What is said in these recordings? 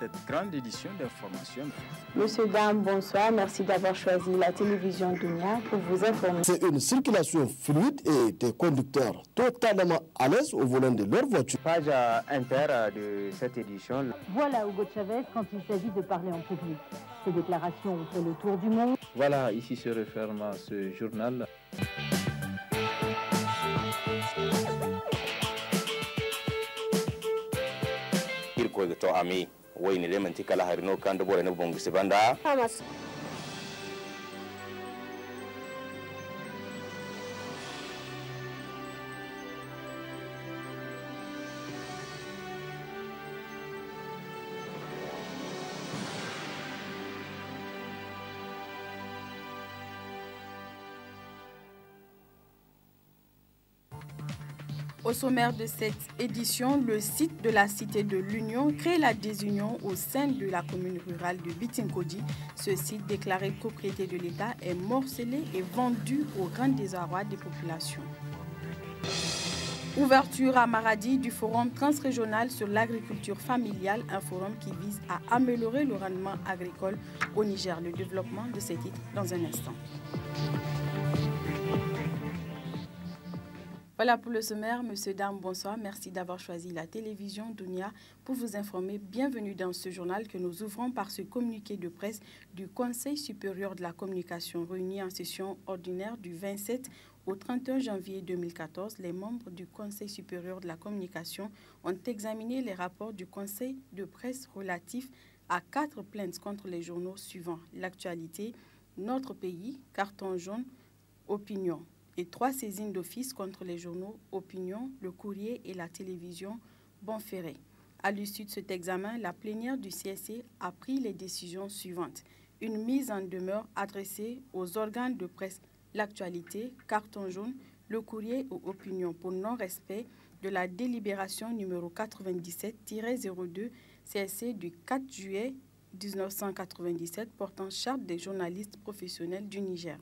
cette grande édition d'information. Monsieur, dame, bonsoir. Merci d'avoir choisi la télévision Dunia pour vous informer. C'est une circulation fluide et des conducteurs totalement à l'aise au volant de leur voiture. Page inter de cette édition. Voilà Hugo Chavez quand il s'agit de parler en public. Ses déclarations ont fait le tour du monde. Voilà, ici se referme ce journal. Au sommaire de cette édition, le site de la Cité de l'Union crée la désunion au sein de la commune rurale de Bitinkodi. Ce site, déclaré propriété de l'État, est morcelé et vendu au grand désarroi des populations. Ouverture à Maradi du forum transrégional sur l'agriculture familiale, un forum qui vise à améliorer le rendement agricole au Niger. Le développement de ces titres dans un instant. Voilà pour le sommaire. Monsieur, dame, bonsoir. Merci d'avoir choisi la télévision Dunia pour vous informer. Bienvenue dans ce journal que nous ouvrons par ce communiqué de presse du Conseil supérieur de la communication réuni en session ordinaire du 27 au 31 janvier 2014. Les membres du Conseil supérieur de la communication ont examiné les rapports du Conseil de presse relatifs à 4 plaintes contre les journaux suivants: L'actualité, Notre Pays, Carton jaune, Opinion, et 3 saisines d'office contre les journaux Opinion, Le Courrier et la télévision Bonferré. À l'issue de cet examen, la plénière du CSC a pris les décisions suivantes. Une mise en demeure adressée aux organes de presse L'actualité, Carton jaune, Le Courrier ou Opinion pour non-respect de la délibération numéro 97-02 CSC du 4 juillet 1997 portant charte des journalistes professionnels du Niger.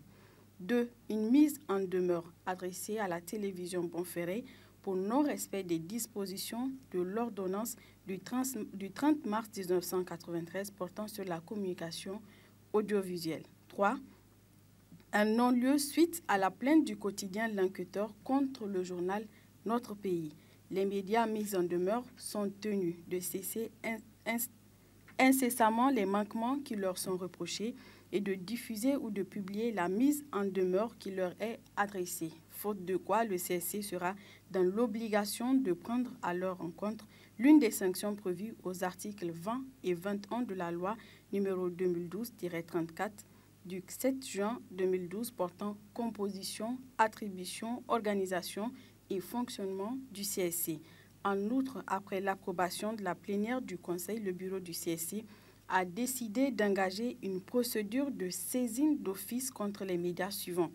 2. Une mise en demeure adressée à la télévision Bonferré pour non-respect des dispositions de l'ordonnance du 30 mars 1993 portant sur la communication audiovisuelle. 3. Un non-lieu suite à la plainte du quotidien L'Enquêteur contre le journal Notre Pays. Les médias mis en demeure sont tenus de cesser incessamment les manquements qui leur sont reprochés et de diffuser ou de publier la mise en demeure qui leur est adressée, faute de quoi le CSC sera dans l'obligation de prendre à leur encontre l'une des sanctions prévues aux articles 20 et 21 de la loi numéro 2012-34 du 7 juin 2012 portant composition, attribution, organisation et fonctionnement du CSC. En outre, après l'approbation de la plénière du Conseil, le bureau du CSC a décidé d'engager une procédure de saisine d'office contre les médias suivants: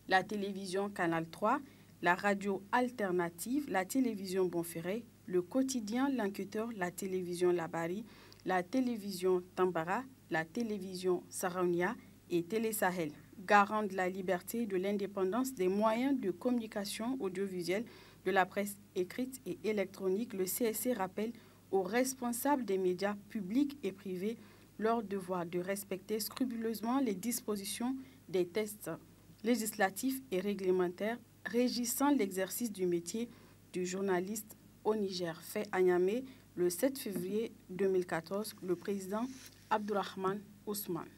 la télévision Canal 3, la radio alternative, la télévision Bonferré, le quotidien L'Enquêteur, la télévision Labari, la télévision Tambara, la télévision Saraunia et Télé Sahel. Garant de la liberté et de l'indépendance des moyens de communication audiovisuelle, de la presse écrite et électronique, le CSC rappelle aux responsables des médias publics et privés leur devoir de respecter scrupuleusement les dispositions des textes législatifs et réglementaires régissant l'exercice du métier du journaliste au Niger. Fait à Niamey le 7 février 2014, le président Abdourahmane Ousmane.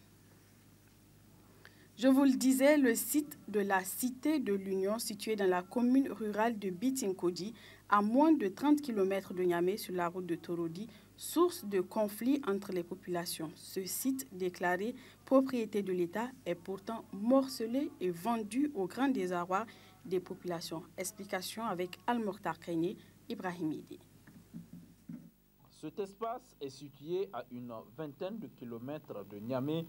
Je vous le disais, le site de la Cité de l'Union, situé dans la commune rurale de Bitinkodi, à moins de 30 km de Niamey sur la route de Torodi, source de conflits entre les populations. Ce site, déclaré propriété de l'État, est pourtant morcelé et vendu au grand désarroi des populations. Explication avec Al-Mokhtar Kainé, Ibrahim Idi. Cet espace est situé à une vingtaine de kilomètres de Niamey,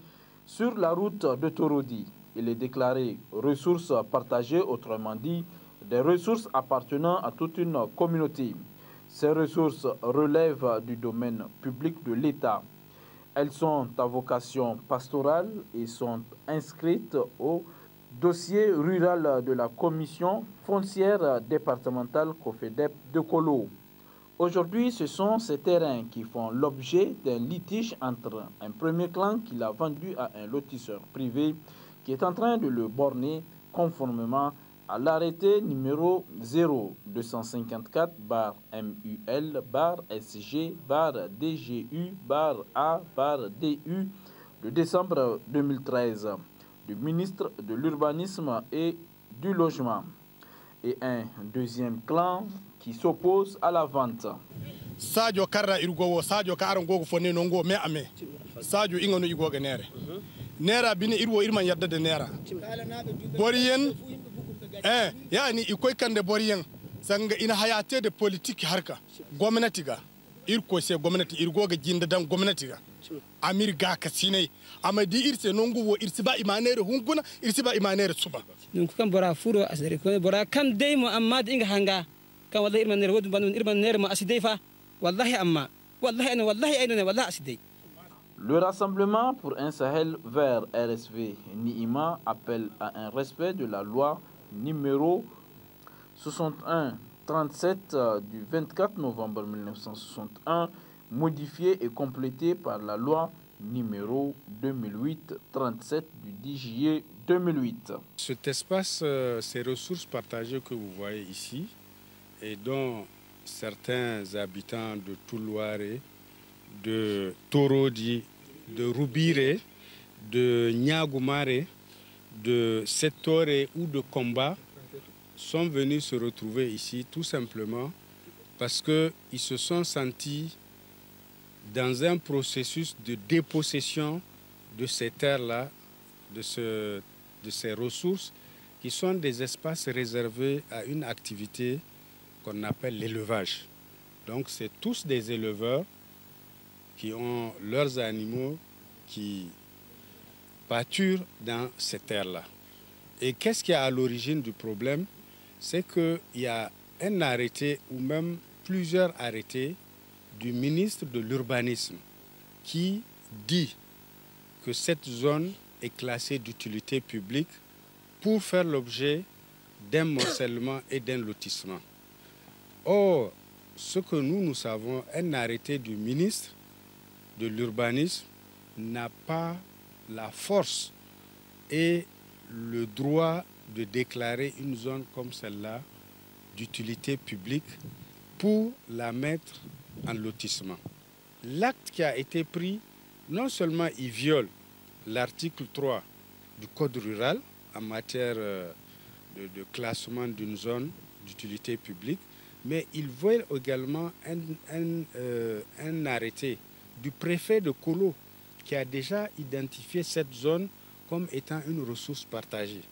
sur la route de Torodi. Il est déclaré ressources partagées, autrement dit, des ressources appartenant à toute une communauté. Ces ressources relèvent du domaine public de l'État. Elles sont à vocation pastorale et sont inscrites au dossier rural de la commission foncière départementale COFEDEP de Kolo. Aujourd'hui, ce sont ces terrains qui font l'objet d'un litige entre un premier clan qui l'a vendu à un lotisseur privé qui est en train de le borner conformément à l'arrêté numéro 02-504-MUL-SG-DGU-A-DU de décembre 2013 du ministre de l'Urbanisme et du Logement, et un deuxième clan qui s'oppose à la vente. Sadio Karra Irgowo, Sadio Karango Fone Nongo, me ame. Sadio Ingano Igo Nere. Nera bini Irwo Irman Yadda de Nera. Borien, yani ikoy kande Borien, sanga ina hayate de politique harka. Gwamnatiga. Irko se gwamnati Irgoga jinda dan gwamnatiga. Amir ga kasine amadi irse nongo wo irsiba imanere hunguna irsiba imanere suba. Nunku kan bora furo asere ko bora kan deymo amma inga hanga. Kan wallahi irman nere wodu banun irman nere ma asideifa. Wallahi amma wallahi ayna wallahi asidei. Le Rassemblement pour un Sahel vers RSV Niima appelle à un respect de la loi numéro 61-37 du 24 novembre 1961, modifiée et complétée par la loi numéro 2008-37 du 10 juillet 2008. Cet espace, ces ressources partagées que vous voyez ici, et dont certains habitants de Toulouare, de Torodi, de Roubire, de Niagoumare, de Setore ou de Komba sont venus se retrouver ici tout simplement parce qu'ils se sont sentis dans un processus de dépossession de ces terres-là, de ces ressources qui sont des espaces réservés à une activité qu'on appelle l'élevage. Donc c'est tous des éleveurs qui ont leurs animaux qui pâturent dans ces terres-là. Et qu'est-ce qui est à l'origine du problème? C'est qu'il y a un arrêté ou même plusieurs arrêtés du ministre de l'Urbanisme qui dit que cette zone est classée d'utilité publique pour faire l'objet d'un morcellement et d'un lotissement. Or, ce que nous savons, un arrêté du ministre de l'Urbanisme n'a pas la force et le droit de déclarer une zone comme celle-là d'utilité publique pour la mettre en lotissement. L'acte qui a été pris, non seulement il viole l'article 3 du Code rural en matière de classement d'une zone d'utilité publique, mais il viole également un arrêté du préfet de Kolo qui a déjà identifié cette zone comme étant une ressource partagée.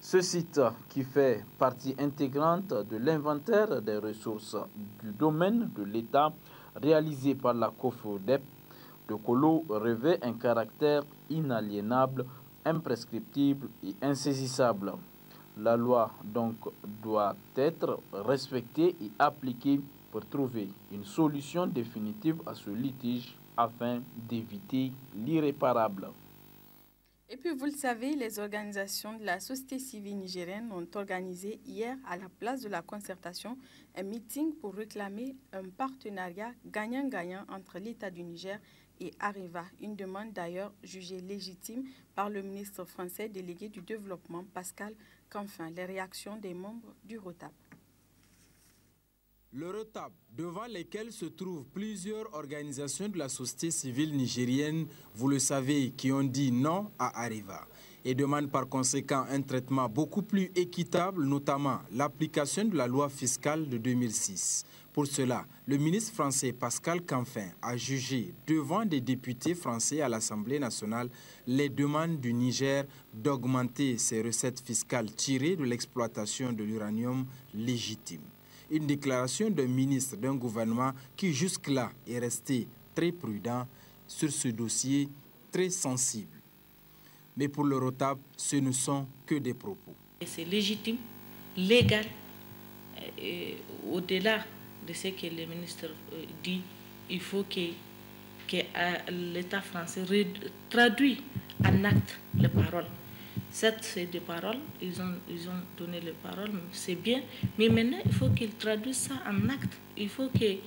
Ce site, qui fait partie intégrante de l'inventaire des ressources du domaine de l'État réalisé par la COFODEP de Kolo, revêt un caractère inaliénable, imprescriptible et insaisissable. La loi donc doit être respectée et appliquée pour trouver une solution définitive à ce litige afin d'éviter l'irréparable. Et puis, vous le savez, les organisations de la société civile nigérienne ont organisé hier à la place de la concertation un meeting pour réclamer un partenariat gagnant-gagnant entre l'État du Niger et Areva, une demande d'ailleurs jugée légitime par le ministre français délégué du développement Pascal Canfin. Les réactions des membres du ROTAP. Le ROTAP, devant lesquels se trouvent plusieurs organisations de la société civile nigérienne, vous le savez, qui ont dit non à Areva et demandent par conséquent un traitement beaucoup plus équitable, notamment l'application de la loi fiscale de 2006. Pour cela, le ministre français Pascal Canfin a jugé devant des députés français à l'Assemblée nationale les demandes du Niger d'augmenter ses recettes fiscales tirées de l'exploitation de l'uranium légitime. Une déclaration d'un ministre d'un gouvernement qui jusque-là est resté très prudent sur ce dossier très sensible. Mais pour le ROTAP, ce ne sont que des propos. C'est légitime, légal, au-delà de ce que le ministre dit, il faut que l'État français traduise en acte les paroles Certes, c'est des paroles, ils ont donné les paroles, c'est bien, mais maintenant, il faut qu'ils traduisent ça en actes. Il faut qu'ils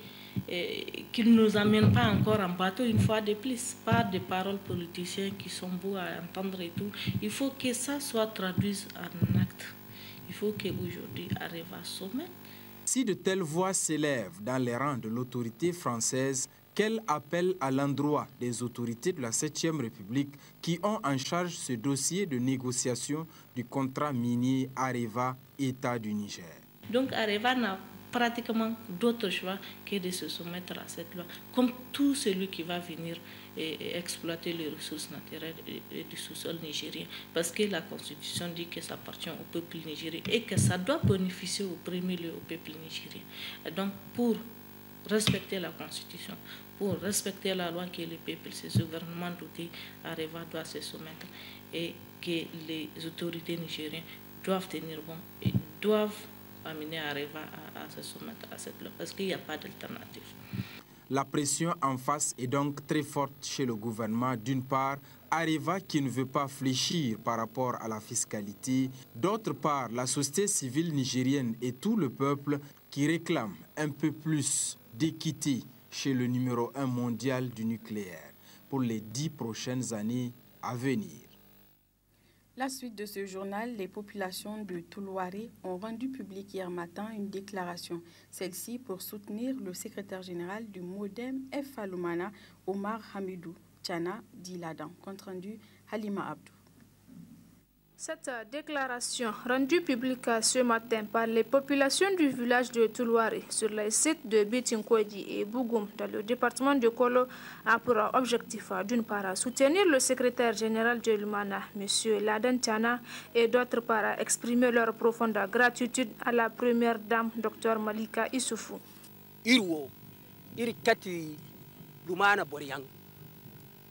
ne nous amènent pas encore en bateau une fois de plus, pas des paroles politiciens qui sont beaux à entendre et tout. Il faut que ça soit traduit en actes. Il faut qu'aujourd'hui arrive à sommet. Si de telles voix s'élèvent dans les rangs de l'autorité française, quel appel à l'endroit des autorités de la 7e République qui ont en charge ce dossier de négociation du contrat minier Areva, État du Niger? Donc Areva n'a pratiquement d'autre choix que de se soumettre à cette loi, comme tout celui qui va venir exploiter les ressources naturelles et du sous-sol nigérien, parce que la Constitution dit que ça appartient au peuple nigérien et que ça doit bénéficier au premier lieu au peuple nigérien. Et donc pour respecter la Constitution, pour respecter la loi que le peuple, ce gouvernement doté, Areva doit se soumettre et que les autorités nigériennes doivent tenir bon et doivent amener Areva à se soumettre à cette loi parce qu'il n'y a pas d'alternative. La pression en face est donc très forte chez le gouvernement. D'une part, Areva qui ne veut pas fléchir par rapport à la fiscalité. D'autre part, la société civile nigérienne et tout le peuple qui réclament un peu plus d'équité chez le numéro 1 mondial du nucléaire pour les 10 prochaines années à venir. La suite de ce journal, les populations de Toulouaré ont rendu public hier matin une déclaration. Celle-ci pour soutenir le secrétaire général du MODEM F. Aloumana, Omar Hamidou Tchana Diladan. Compte rendu, Halima Abdou. Cette déclaration rendue publique ce matin par les populations du village de Toulouaré sur les sites de Bitinkwedi et Bougoum dans le département de Kolo a pour objectif d'une part soutenir le secrétaire général de l'Umana, M. Ladan Tchana, et d'autre part exprimer leur profonde gratitude à la première dame, Dr Malika Issoufou. Irwo, irkati Lumana Boryang,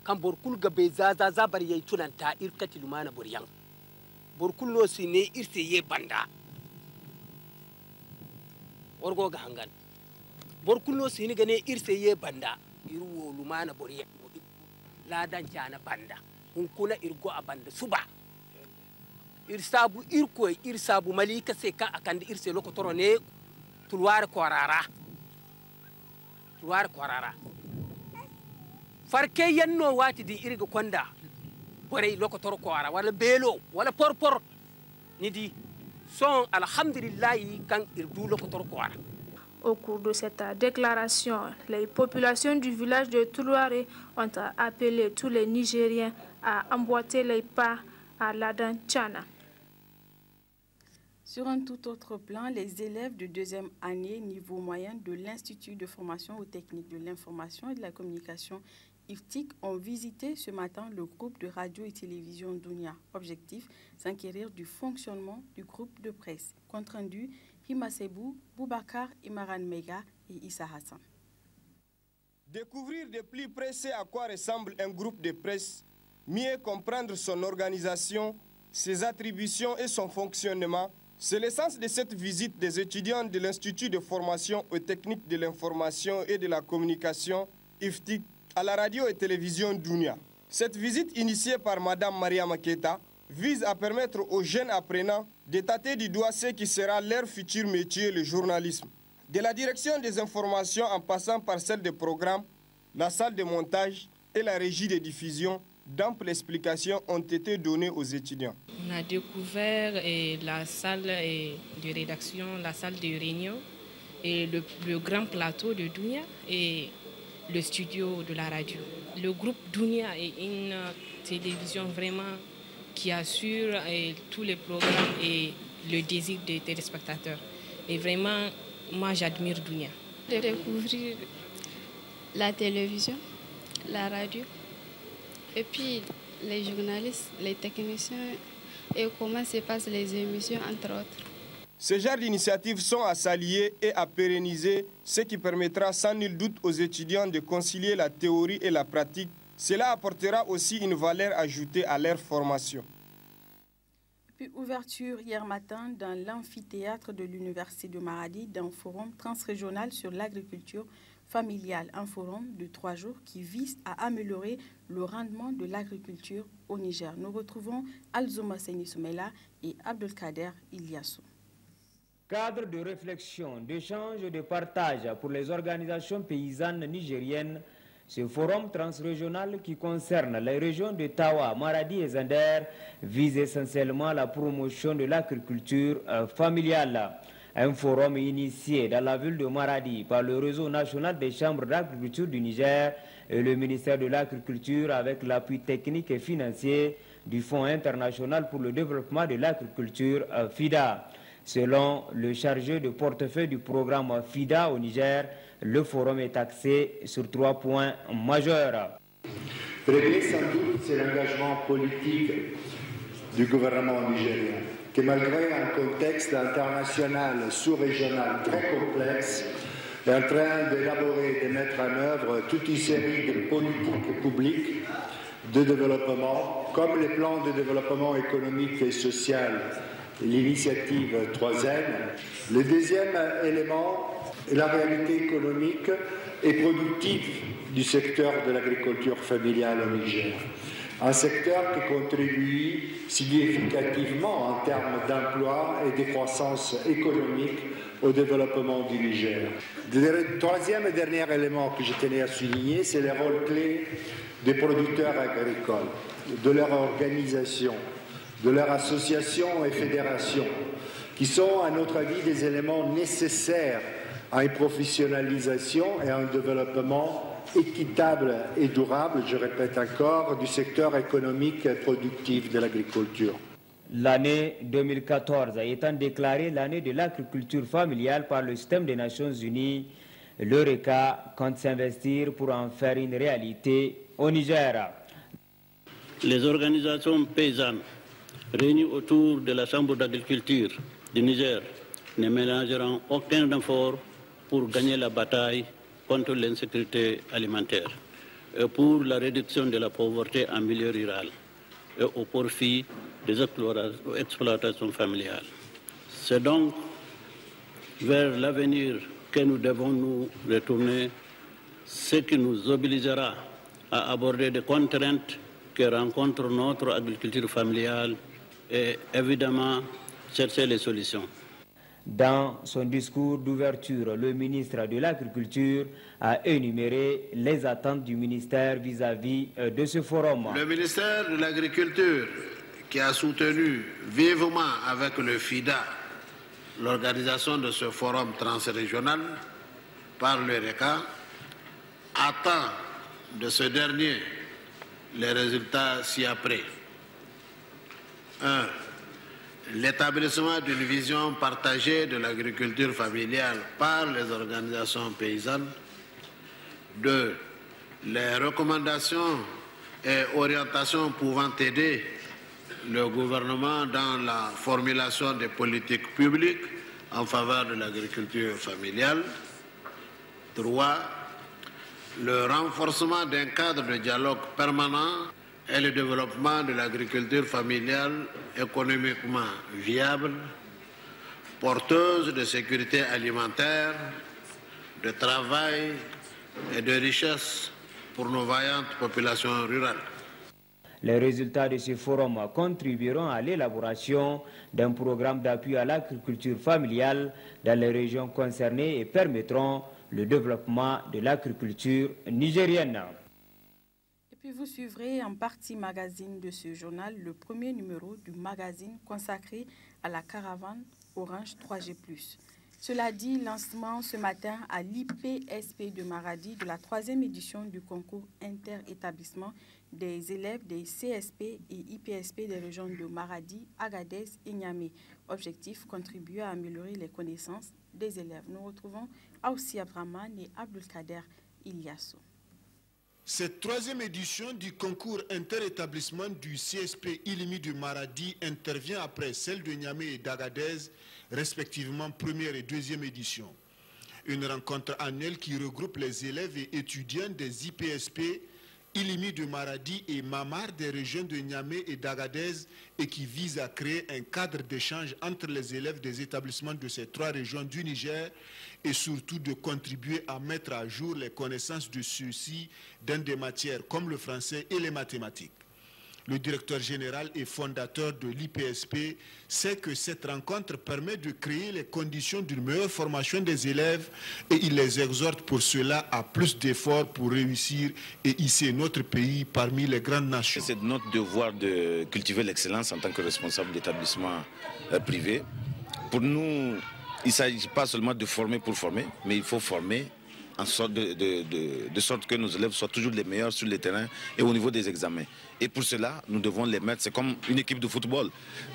Kamborkul Gabe Zaza Bariye Tunanta, irkati Lumana Boryang. Borkulno sine irse ye banda orgo ga hangan borkulno sine gane irse ye banda irwo lumana boriya ladan jana banda hunkuna irgo a banda suba irsabu irsabu malika se ka akande irse lokotoro ne tulwar korara farke yanno wati di irga konda bore lokotoro kwara wala belo wala porpor ni di son alhamdulillah kan irdu lokotoro kwara. Au cours de cette déclaration, les populations du village de Toulouaré ont appelé tous les Nigériens à emboîter les pas à Ladan Tchana. Sur un tout autre plan, les élèves de deuxième année niveau moyen de l'Institut de formation aux techniques de l'information et de la communication IFTIC ont visité ce matin le groupe de radio et télévision Dounia. Objectif, s'inquérir du fonctionnement du groupe de presse. Compte rendu, Hima Sebou, Boubacar, Imaran Mega et Issa Hassan. Découvrir de plus près à quoi ressemble un groupe de presse, mieux comprendre son organisation, ses attributions et son fonctionnement, c'est l'essence de cette visite des étudiants de l'Institut de formation aux techniques de l'information et de la communication IFTIC à la radio et télévision Dounia. Cette visite initiée par Mme Maria Maketa vise à permettre aux jeunes apprenants de tâter du doigt ce qui sera leur futur métier, le journalisme. De la direction des informations en passant par celle des programmes, la salle de montage et la régie de diffusion, d'amples explications ont été données aux étudiants. On a découvert la salle de rédaction, la salle de réunion et le grand plateau de Dounia et le studio de la radio. Le groupe Dounia est une télévision vraiment qui assure tous les programmes et le désir des téléspectateurs. Et vraiment, moi j'admire Dounia. De découvrir la télévision, la radio, et puis les journalistes, les techniciens et comment se passent les émissions entre autres. Ce genre d'initiatives sont à s'allier et à pérenniser, ce qui permettra sans nul doute aux étudiants de concilier la théorie et la pratique. Cela apportera aussi une valeur ajoutée à leur formation. Puis ouverture hier matin dans l'amphithéâtre de l'Université de Maradi d'un forum transrégional sur l'agriculture familiale, un forum de 3 jours qui vise à améliorer le rendement de l'agriculture au Niger. Nous retrouvons Alzouma Seni Soumela et Abdelkader Ilyassou. Cadre de réflexion, d'échange et de partage pour les organisations paysannes nigériennes, ce forum transrégional qui concerne les régions de Tawa, Maradi et Zander vise essentiellement la promotion de l'agriculture familiale. Un forum initié dans la ville de Maradi par le réseau national des chambres d'agriculture du Niger et le ministère de l'Agriculture avec l'appui technique et financier du Fonds international pour le développement de l'agriculture FIDA. Selon le chargé de portefeuille du programme FIDA au Niger, le forum est axé sur 3 points majeurs. Premier, sans doute, c'est l'engagement politique du gouvernement nigérien, qui malgré un contexte international sous-régional très complexe, est en train d'élaborer et de mettre en œuvre toute une série de politiques publiques de développement, comme les plans de développement économique et social, l'initiative 3N. Le deuxième élément est la réalité économique et productive du secteur de l'agriculture familiale au Niger. Un secteur qui contribue significativement en termes d'emploi et de croissance économique au développement du Niger. Le troisième et dernier élément que je tenais à souligner, c'est le rôle clé des producteurs agricoles, de leur organisation, de leurs associations et fédérations, qui sont, à notre avis, des éléments nécessaires à une professionnalisation et à un développement équitable et durable, je répète encore, du secteur économique et productif de l'agriculture. L'année 2014 étant déclarée l'année de l'agriculture familiale par le système des Nations Unies, l'Eureka compte s'investir pour en faire une réalité au Niger. Les organisations paysannes réunies autour de la Chambre d'agriculture du Niger ne ménageront aucun effort pour gagner la bataille contre l'insécurité alimentaire et pour la réduction de la pauvreté en milieu rural et au profit des exploitations familiales. C'est donc vers l'avenir que nous devons nous retourner, ce qui nous obligera à aborder des contraintes que rencontre notre agriculture familiale et évidemment chercher les solutions. Dans son discours d'ouverture, le ministre de l'Agriculture a énuméré les attentes du ministère vis-à-vis de ce forum. Le ministère de l'Agriculture, qui a soutenu vivement avec le FIDA l'organisation de ce forum transrégional par l'Eureka, attend de ce dernier les résultats ci-après. 1. L'établissement d'une vision partagée de l'agriculture familiale par les organisations paysannes. 2. Les recommandations et orientations pouvant aider le gouvernement dans la formulation des politiques publiques en faveur de l'agriculture familiale. 3. Le renforcement d'un cadre de dialogue permanent et le développement de l'agriculture familiale économiquement viable, porteuse de sécurité alimentaire, de travail et de richesse pour nos vaillantes populations rurales. Les résultats de ce forum contribueront à l'élaboration d'un programme d'appui à l'agriculture familiale dans les régions concernées et permettront le développement de l'agriculture nigérienne. Et puis vous suivrez en partie magazine de ce journal le premier numéro du magazine consacré à la caravane Orange 3G+. Cela dit, lancement ce matin à l'IPSP de Maradi de la 3e édition du concours inter-établissement des élèves des CSP et IPSP des régions de Maradi, Agadez et Niamey. Objectif, contribuer à améliorer les connaissances des élèves. Nous retrouvons Aoussi Abraman et Abdelkader Ilyassou. Cette 3e édition du concours inter-établissement du CSP Ilimi de Maradi intervient après celle de Niamey et d'Agadez, respectivement première et deuxième édition. Une rencontre annuelle qui regroupe les élèves et étudiants des IPSP Ilimi de Maradi et Mamar des régions de Niamey et d'Agadez et qui vise à créer un cadre d'échange entre les élèves des établissements de ces 3 régions du Niger et surtout de contribuer à mettre à jour les connaissances de ceux-ci dans des matières comme le français et les mathématiques. Le directeur général et fondateur de l'IPSP sait que cette rencontre permet de créer les conditions d'une meilleure formation des élèves et il les exhorte pour cela à plus d'efforts pour réussir et hisser notre pays parmi les grandes nations. C'est notre devoir de cultiver l'excellence en tant que responsable d'établissement privé. Pour nous, il ne s'agit pas seulement de former pour former, mais il faut former en sorte de sorte que nos élèves soient toujours les meilleurs sur le terrain et au niveau des examens. Et pour cela, nous devons les mettre, c'est comme une équipe de football.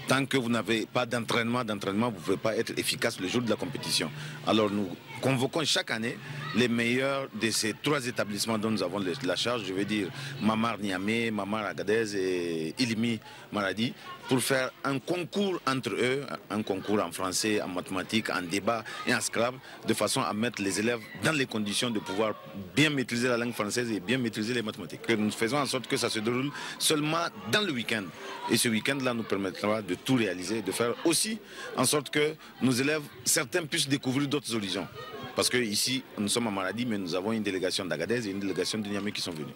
Tant que vous n'avez pas d'entraînement, vous ne pouvez pas être efficace le jour de la compétition. Alors nous convoquons chaque année les meilleurs de ces 3 établissements dont nous avons la charge, je veux dire Mamar Niamey, Mamar Agadez et Ilimi Maradi, pour faire un concours entre eux, un concours en français, en mathématiques, en débat et en Scrabble, de façon à mettre les élèves dans les conditions de pouvoir bien maîtriser la langue française et bien maîtriser les mathématiques. Que nous faisons en sorte que ça se déroule seulement dans le week-end. Et ce week-end-là nous permettra de tout réaliser, de faire aussi en sorte que nos élèves, certains puissent découvrir d'autres horizons. Parce que ici, nous sommes à Maradi, mais nous avons une délégation d'Agadez et une délégation de Niamey qui sont venus.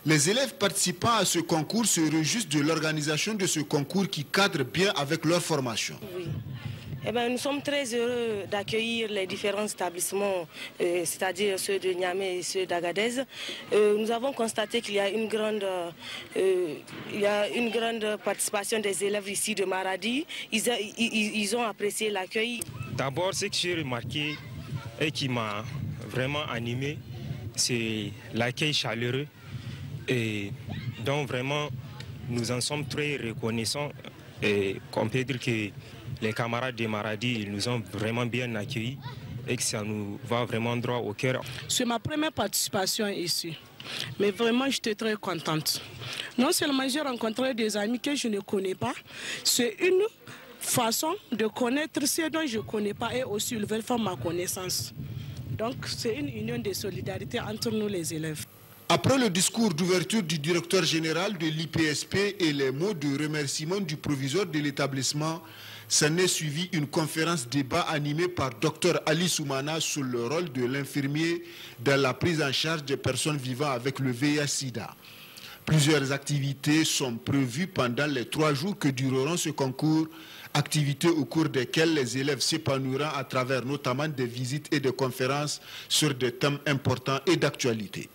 Les élèves participant à ce concours se réjouissent de l'organisation de ce concours qui cadre bien avec leur formation. Oui. Eh bien, nous sommes très heureux d'accueillir les différents établissements, c'est-à-dire ceux de Niamey et ceux d'Agadez. Nous avons constaté qu'il y a une grande participation des élèves ici de Maradi. Ils ont apprécié l'accueil. D'abord, ce que j'ai remarqué et qui m'a vraiment animé, c'est l'accueil chaleureux. Et donc vraiment, nous en sommes très reconnaissants. Et on peut dire que les camarades de Maradi, ils nous ont vraiment bien accueillis et que ça nous va vraiment droit au cœur. C'est ma première participation ici. Mais vraiment, j'étais très contente. Non seulement j'ai rencontré des amis que je ne connais pas, c'est une façon de connaître ceux dont je ne connais pas et aussi ils veulent faire ma connaissance. Donc c'est une union de solidarité entre nous les élèves. Après le discours d'ouverture du directeur général de l'IPSP et les mots de remerciement du proviseur de l'établissement, s'en est suivi une conférence débat animée par Dr Ali Soumana sur le rôle de l'infirmier dans la prise en charge des personnes vivant avec le VIH-Sida. Plusieurs activités sont prévues pendant les 3 jours que dureront ce concours, activités au cours desquelles les élèves s'épanouiront à travers notamment des visites et des conférences sur des thèmes importants et d'actualité.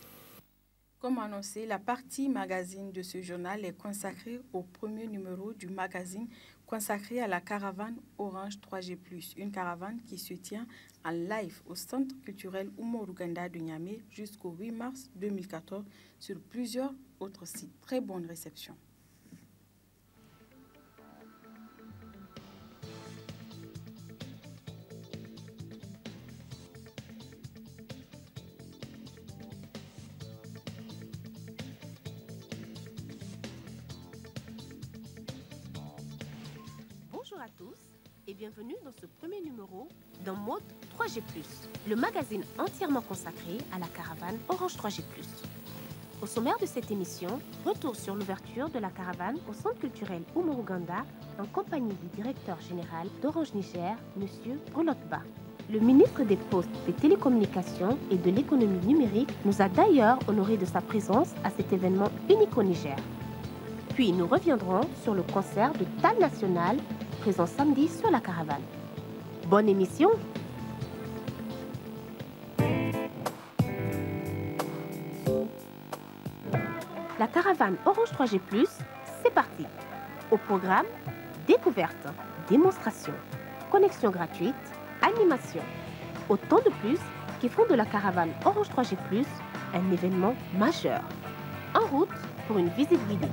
Comme annoncé, la partie magazine de ce journal est consacrée au premier numéro du magazine consacré à la caravane Orange 3G+, une caravane qui se tient en live au Centre culturel Oumou-Ouganda de Niamey jusqu'au 8 mars 2014 sur plusieurs autres sites. Très bonne réception. Bonjour à tous et bienvenue dans ce premier numéro d'un mode 3G+, le magazine entièrement consacré à la caravane Orange 3G+. Au sommaire de cette émission, retour sur l'ouverture de la caravane au Centre culturel Oumou-Ouganda en compagnie du directeur général d'Orange Niger, M. Rolotba. Le ministre des Postes, des Télécommunications et de l'Économie numérique nous a d'ailleurs honoré de sa présence à cet événement unique au Niger. Puis nous reviendrons sur le concert de Tal National présent samedi sur la caravane. Bonne émission! La caravane Orange 3G+, c'est parti. Au programme, découverte, démonstration, connexion gratuite, animation. Autant de plus qui font de la caravane Orange 3G+, un événement majeur. En route pour une visite guidée.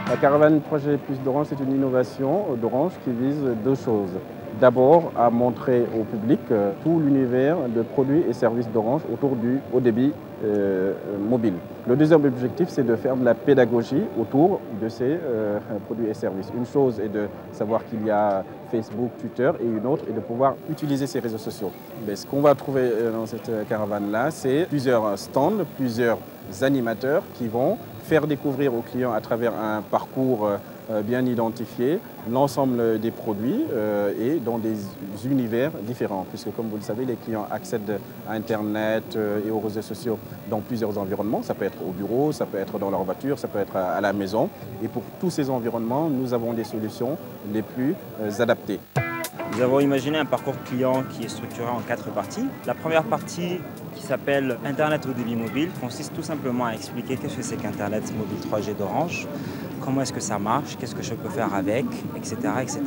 La caravane 3G+ d'Orange, c'est une innovation d'Orange qui vise 2 choses. D'abord, à montrer au public tout l'univers de produits et services d'Orange autour du haut débit mobile. Le deuxième objectif, c'est de faire de la pédagogie autour de ces produits et services. Une chose est de savoir qu'il y a Facebook, Twitter, et une autre est de pouvoir utiliser ces réseaux sociaux. Mais ce qu'on va trouver dans cette caravane-là, c'est plusieurs stands, plusieurs animateurs qui vont faire découvrir aux clients à travers un parcours bien identifié l'ensemble des produits et dans des univers différents. Puisque comme vous le savez, les clients accèdent à Internet et aux réseaux sociaux dans plusieurs environnements. Ça peut être au bureau, ça peut être dans leur voiture, ça peut être à la maison. Et pour tous ces environnements, nous avons des solutions les plus adaptées. Nous avons imaginé un parcours client qui est structuré en 4 parties. La première partie, qui s'appelle Internet au débit mobile, consiste tout simplement à expliquer qu'est-ce que c'est qu'Internet mobile 3G d'Orange, comment est-ce que ça marche, qu'est-ce que je peux faire avec, etc., etc.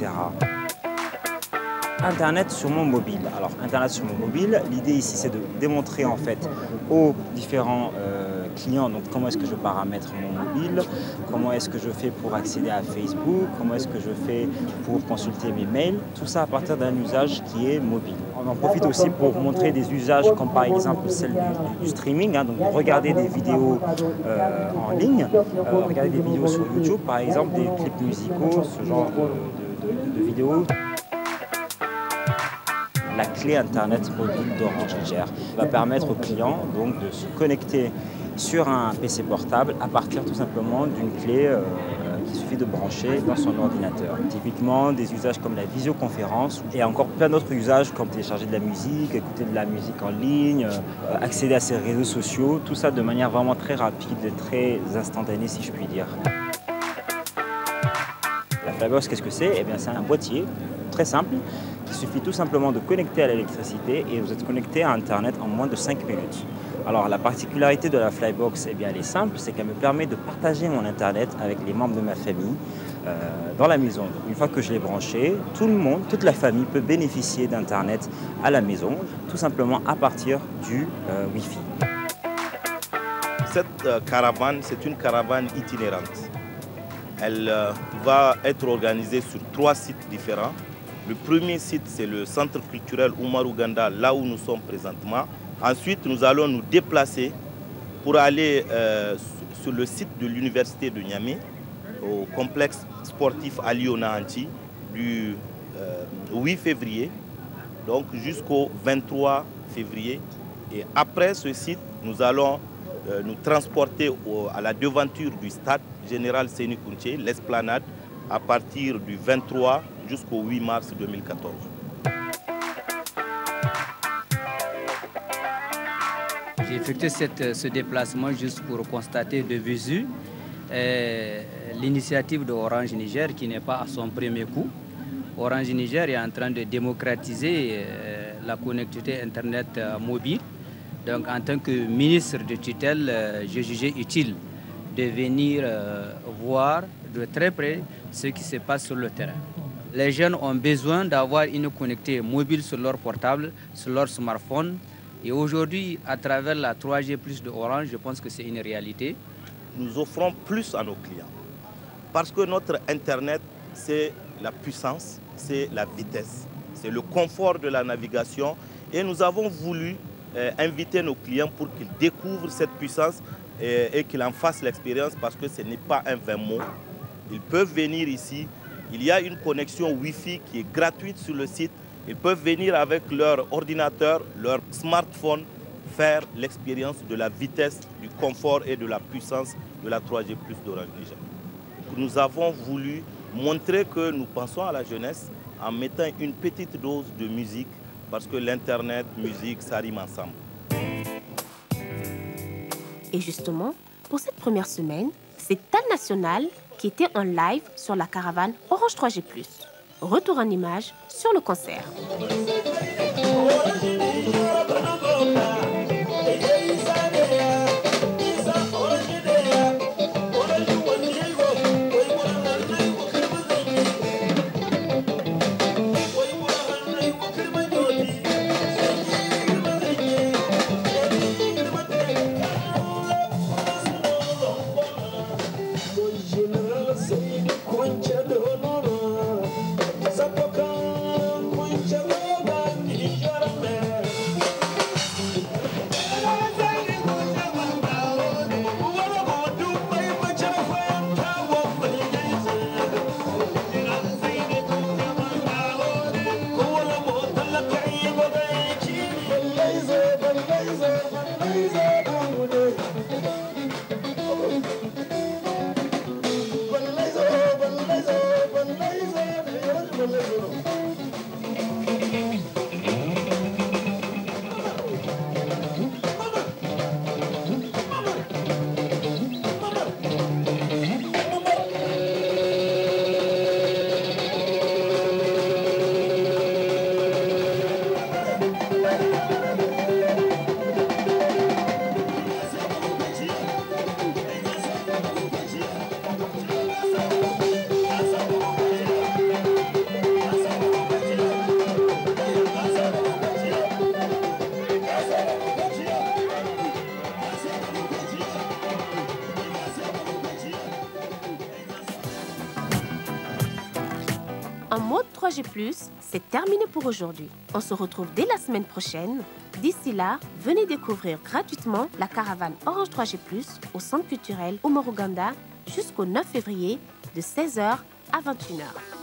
Internet sur mon mobile. Alors, Internet sur mon mobile, l'idée ici, c'est de démontrer en fait aux différents clients donc comment est-ce que je paramètre mon mobile, comment est-ce que je fais pour accéder à Facebook, comment est-ce que je fais pour consulter mes mails, tout ça à partir d'un usage qui est mobile. On en profite aussi pour montrer des usages comme par exemple celle du streaming, donc regarder des vidéos en ligne, regarder des vidéos sur YouTube, par exemple des clips musicaux, ce genre de vidéos. La clé Internet mobile d'Orange Niger va permettre aux clients donc, de se connecter sur un PC portable à partir tout simplement d'une clé qu'il suffit de brancher dans son ordinateur. Typiquement des usages comme la visioconférence et encore plein d'autres usages comme télécharger de la musique, écouter de la musique en ligne, accéder à ses réseaux sociaux, tout ça de manière vraiment très rapide et très instantanée si je puis dire. La Flybox, qu'est-ce que c'est? Eh bien c'est un boîtier très simple. Il suffit tout simplement de connecter à l'électricité et vous êtes connecté à Internet en moins de 5 minutes. Alors la particularité de la Flybox, eh bien, elle est simple, c'est qu'elle me permet de partager mon Internet avec les membres de ma famille dans la maison. Donc, une fois que je l'ai branché, tout le monde, toute la famille peut bénéficier d'Internet à la maison, tout simplement à partir du Wi-Fi. Cette caravane, c'est une caravane itinérante. Elle va être organisée sur 3 sites différents. Le premier site, c'est le centre culturel Oumar Ouganda, là où nous sommes présentement. Ensuite, nous allons nous déplacer pour aller sur le site de l'université de Niamey, au complexe sportif Aliona Anti, du 8 février, donc jusqu'au 23 février. Et après ce site, nous allons nous transporter à la devanture du stade général Séni Kounché, l'esplanade, à partir du 23 jusqu'au 8 mars 2014. J'ai effectué ce déplacement juste pour constater de visu l'initiative de Orange Niger qui n'est pas à son premier coup. Orange Niger est en train de démocratiser la connectivité Internet mobile. Donc en tant que ministre de tutelle, j'ai jugé utile de venir voir de très près ce qui se passe sur le terrain. Les jeunes ont besoin d'avoir une connectivité mobile sur leur portable, sur leur smartphone. Et aujourd'hui, à travers la 3G+ de Orange, je pense que c'est une réalité. Nous offrons plus à nos clients. Parce que notre Internet, c'est la puissance, c'est la vitesse, c'est le confort de la navigation. Et nous avons voulu inviter nos clients pour qu'ils découvrent cette puissance et qu'ils en fassent l'expérience parce que ce n'est pas un vain mot. Ils peuvent venir ici. Il y a une connexion Wi-Fi qui est gratuite sur le site. Ils peuvent venir avec leur ordinateur, leur smartphone, faire l'expérience de la vitesse, du confort et de la puissance de la 3G+ d'Orange Niger. Nous avons voulu montrer que nous pensons à la jeunesse en mettant une petite dose de musique parce que l'Internet, musique, ça rime ensemble. Et justement, pour cette première semaine, c'est Tal National qui était en live sur la caravane Orange 3G+. Retour en images sur le concert. En mode 3G+, c'est terminé pour aujourd'hui. On se retrouve dès la semaine prochaine. D'ici là, venez découvrir gratuitement la caravane Orange 3G+, au Centre culturel Omar Ouganda jusqu'au 9 février de 16h à 21h.